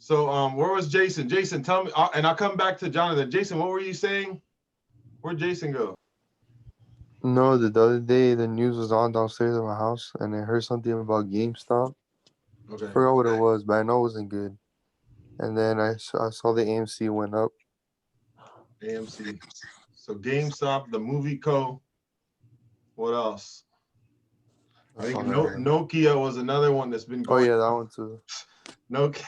So where was Jason? Jason, tell me, and I'll come back to Jonathan. Jason, what were you saying? Where'd Jason go? No, the other day the news was on downstairs at my house, and I heard something about GameStop. I Okay. forgot what it was, but I know it wasn't good. And then I saw the AMC went up. AMC. So GameStop, the movie co. What else? I I think saw that. Nokia was another one that's been Oh going. yeah, that one too. Nokia,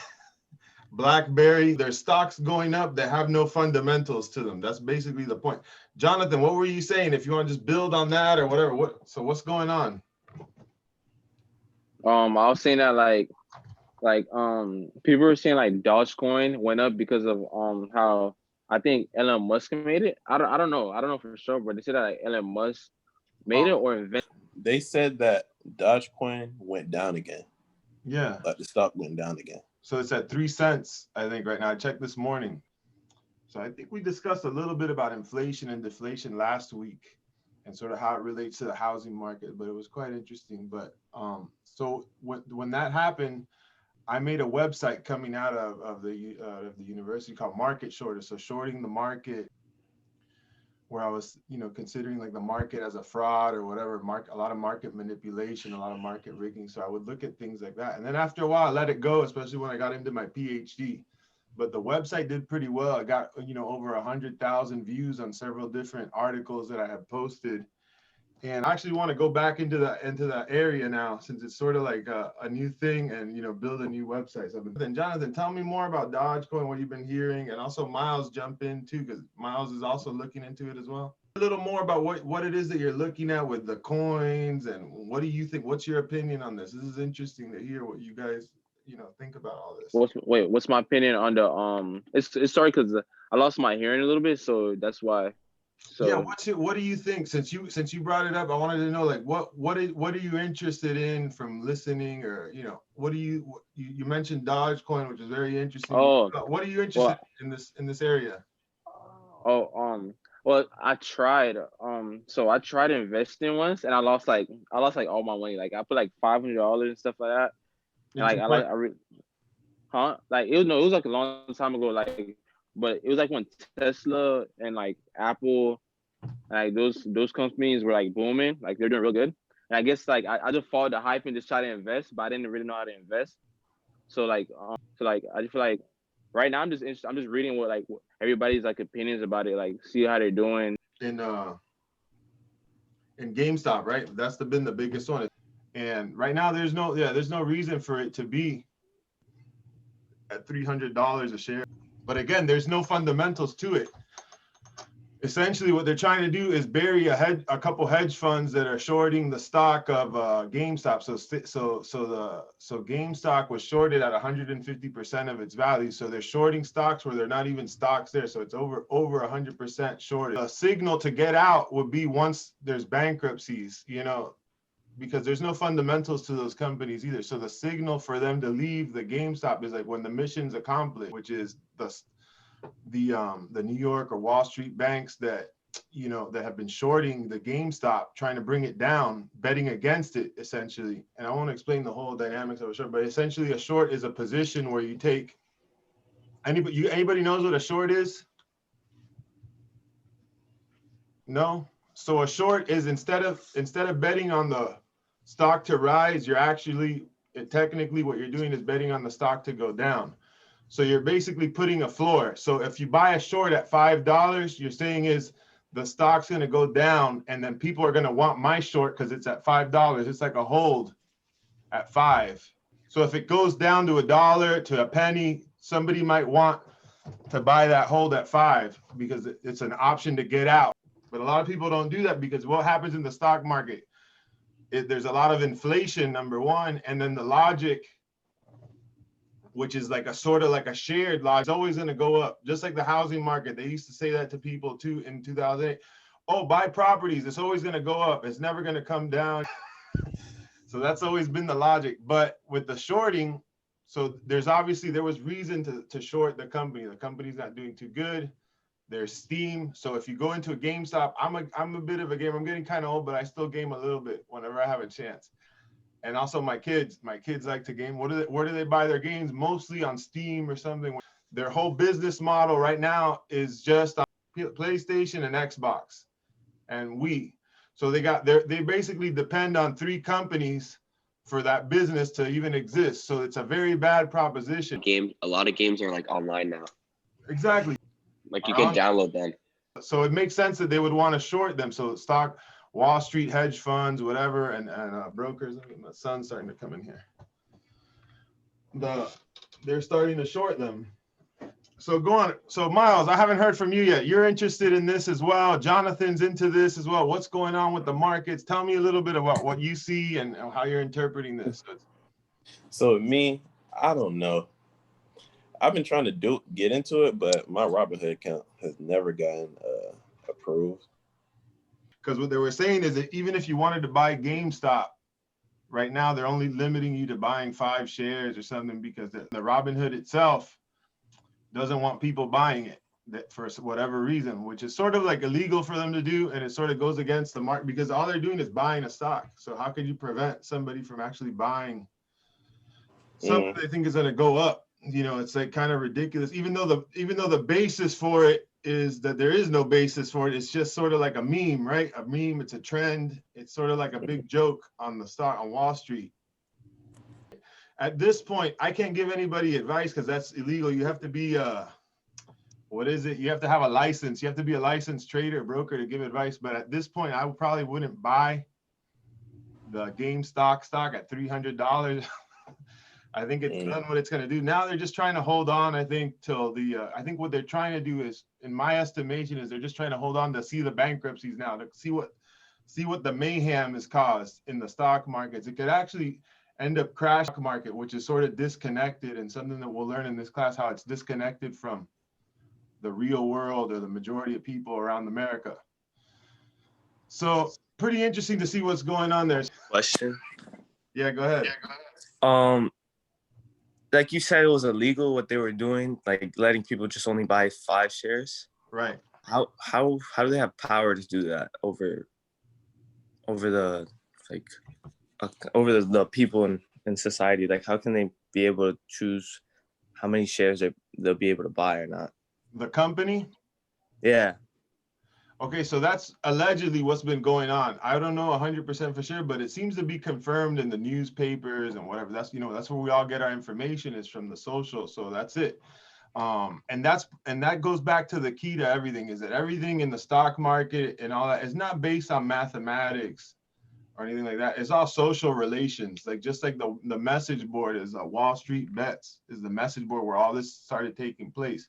BlackBerry, their stocks going up that have no fundamentals to them. That's basically the point. Jonathan, what were you saying? If you want to just build on that or whatever. What's going on? I was saying that people were saying like DogeCoin went up because of how I think Elon Musk made it. I don't know. I don't know for sure, but they said that like Elon Musk made it or invented. They said that DogeCoin went down again. Yeah. Like the stock went down again. So it's at 3 cents, I think, right now. I checked this morning. So I think we discussed a little bit about inflation and deflation last week and sort of how it relates to the housing market, but it was quite interesting. But so when that happened, I made a website coming out of the university called Market Shorter. So shorting the market, where I was, considering like the market as a fraud or whatever, a lot of market manipulation, a lot of market rigging. So I would look at things like that. And then after a while, I let it go, especially when I got into my PhD. But the website did pretty well. I got, over 100,000 views on several different articles that I had posted. And I actually want to go back into that area now, since it's sort of like a new thing, and build a new website. So then, Jonathan, tell me more about DogeCoin, what you've been hearing, and also Miles jump in too, because Miles is also looking into it as well. A little more about what it is that you're looking at with the coins, and what do you think? What's your opinion on this? This is interesting to hear what you guys think about all this. What's my opinion on the It's sorry because I lost my hearing a little bit, so that's why. So yeah, what do you think? Since you brought it up, I wanted to know, like, what are you interested in from listening, or what do you mentioned Dogecoin, which is very interesting. What are you interested in this area? Well, I tried investing once, and I lost like all my money. Like I put like $500 and stuff like that. Like it was like a long time ago, like, but it was like when Tesla and like Apple, like those companies were like booming, like they're doing real good. And I guess like I just followed the hype and just tried to invest, but I didn't really know how to invest. So I just feel like right now I'm just reading what everybody's like opinions about it, like see how they're doing. In GameStop, right? That's been the biggest one. And right now there's no reason for it to be at $300 a share. But again, there's no fundamentals to it. Essentially, what they're trying to do is bury a couple hedge funds that are shorting the stock of GameStop. So GameStop was shorted at 150% of its value. So they're shorting stocks where they're not even stocks there. So it's over 100% shorted. A signal to get out would be once there's bankruptcies, because there's no fundamentals to those companies either. So the signal for them to leave the GameStop is like when the mission's accomplished, which is the New York or Wall Street banks that that have been shorting the GameStop, trying to bring it down, betting against it essentially. And I won't explain the whole dynamics of a short, but essentially a short is a position where you take anybody knows what a short is? No? So a short is instead of betting on the stock to rise, technically what you're doing is betting on the stock to go down. So you're basically putting a floor. So if you buy a short at $5, you're saying is the stock's going to go down, and then people are going to want my short because it's at $5. It's like a hold at $5. So if it goes down to $1 to a penny, somebody might want to buy that hold at $5 because it's an option to get out. But a lot of people don't do that because what happens in the stock market, there's a lot of inflation, number one, and then the logic, which is like a sort of like a shared logic, it's always going to go up. Just like the housing market, they used to say that to people too in 2008. Oh, buy properties, it's always going to go up. It's never going to come down. So that's always been the logic. But with the shorting, so there was reason to short the company. The company's not doing too good. There's steam. So if you go into a GameStop, I'm a bit of a gamer. I'm getting kind of old, but I still game a little bit whenever I have a chance. And also my kids like to game. Where do they buy their games? Mostly on Steam or something. Their whole business model right now is just on PlayStation and Xbox and Wii. So they basically depend on 3 companies for that business to even exist. So it's a very bad proposition. A lot of games are like online now. Exactly. Like you can download them. So it makes sense that they would want to short them. So stock, Wall Street, hedge funds, whatever, and brokers. My son's starting to come in here. They're starting to short them. So go on. So Miles, I haven't heard from you yet. You're interested in this as well. Jonathan's into this as well. What's going on with the markets? Tell me a little bit about what you see and how you're interpreting this. So me, I don't know. I've been trying to get into it, but my Robinhood account has never gotten approved. Because what they were saying is that even if you wanted to buy GameStop, right now they're only limiting you to buying 5 shares or something because the Robinhood itself doesn't want people buying it for whatever reason, which is sort of like illegal for them to do, and it sort of goes against the market because all they're doing is buying a stock. So how could you prevent somebody from actually buying something they think is going to go up? You know, it's like kind of ridiculous. Even though the basis for it is that there is no basis for it, it's just sort of like a meme, right? A meme. It's a trend. It's sort of like a big joke on the stock on Wall Street. At this point, I can't give anybody advice because that's illegal. You have to be what is it? You have to have a license. You have to be a licensed trader, broker to give advice. But at this point, I probably wouldn't buy the GameStop stock at $300. I think it's done what it's going to do. Now they're just trying to hold on, I think, till I think what they're trying to do is, in my estimation, is they're just trying to hold on to see the bankruptcies now, to see what the mayhem has caused in the stock markets. It could actually end up crash market, which is sort of disconnected, and something that we'll learn in this class, how it's disconnected from the real world or the majority of people around America. So pretty interesting to see what's going on there. Question. Yeah, go ahead. Like you said, it was illegal what they were doing, like letting people just only buy 5 shares. Right. How do they have power to do that over the people in society? Like, how can they be able to choose how many shares they'll be able to buy or not? The company? Yeah. Okay, so that's allegedly what's been going on. I don't know 100% for sure, but it seems to be confirmed in the newspapers and whatever. That's that's where we all get our information, is from the social. So that's it. And that goes back to the key to everything, is that everything in the stock market and all that is not based on mathematics or anything like that. It's all social relations. Like, just like the message board is Wallstreetbets is the message board where all this started taking place.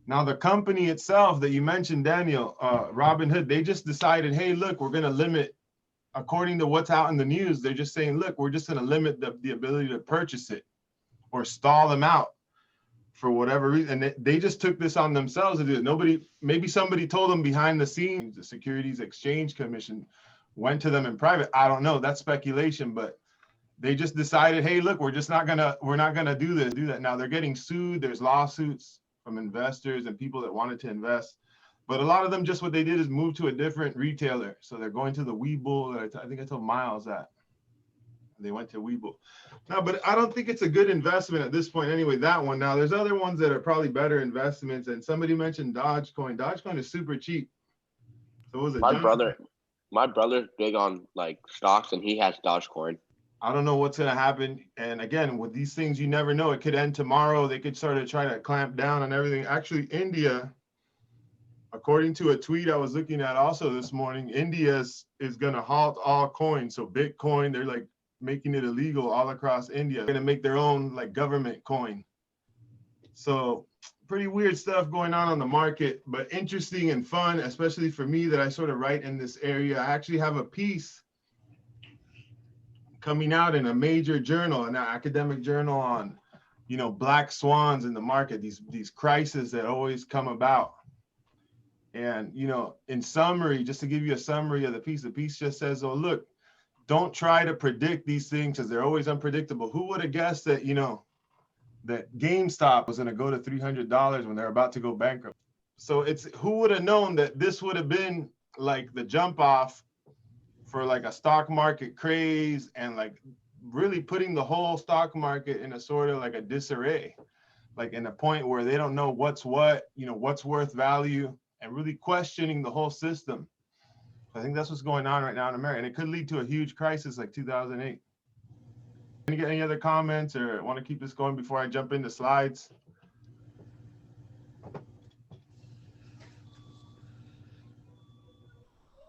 Now, the company itself that you mentioned, Daniel, Robinhood, they just decided, hey, look, we're going to limit, according to what's out in the news, they're just saying, look, we're just going to limit the ability to purchase it or stall them out for whatever reason. And they just took this on themselves to do it. Maybe somebody told them behind the scenes. The Securities Exchange Commission went to them in private. I don't know. That's speculation, but they just decided, hey, look, we're not gonna do that. Now they're getting sued. There's lawsuits from investors and people that wanted to invest, but a lot of them, just what they did is move to a different retailer. So they're going to the Webull. I think I told Miles that they went to Webull. No, but I don't think it's a good investment at this point anyway, that one. Now there's other ones that are probably better investments, and somebody mentioned DogeCoin. DogeCoin is super cheap. So was it my brother's big on like stocks, and he has DogeCoin. I don't know what's going to happen. And again, with these things, you never know. It could end tomorrow. They could sort of try to clamp down on everything. Actually, India, according to a tweet I was looking at also this morning, India is going to halt all coins. So Bitcoin, they're like making it illegal all across India. They're going to make their own like government coin. So pretty weird stuff going on the market, but interesting and fun, especially for me that I sort of write in this area. I actually have a piece coming out in a major journal, an academic journal, on, black swans in the market, these crises that always come about. And, in summary, just to give you a summary of the piece just says, oh, look, don't try to predict these things because they're always unpredictable. Who would have guessed that, that GameStop was going to go to $300 when they're about to go bankrupt? So who would have known that this would have been like the jump off for like a stock market craze, and like really putting the whole stock market in a sort of like a disarray, like in a point where they don't know what's what, what's worth value, and really questioning the whole system. I think that's what's going on right now in America, and it could lead to a huge crisis like 2008. Any other comments, or want to keep this going before I jump into slides?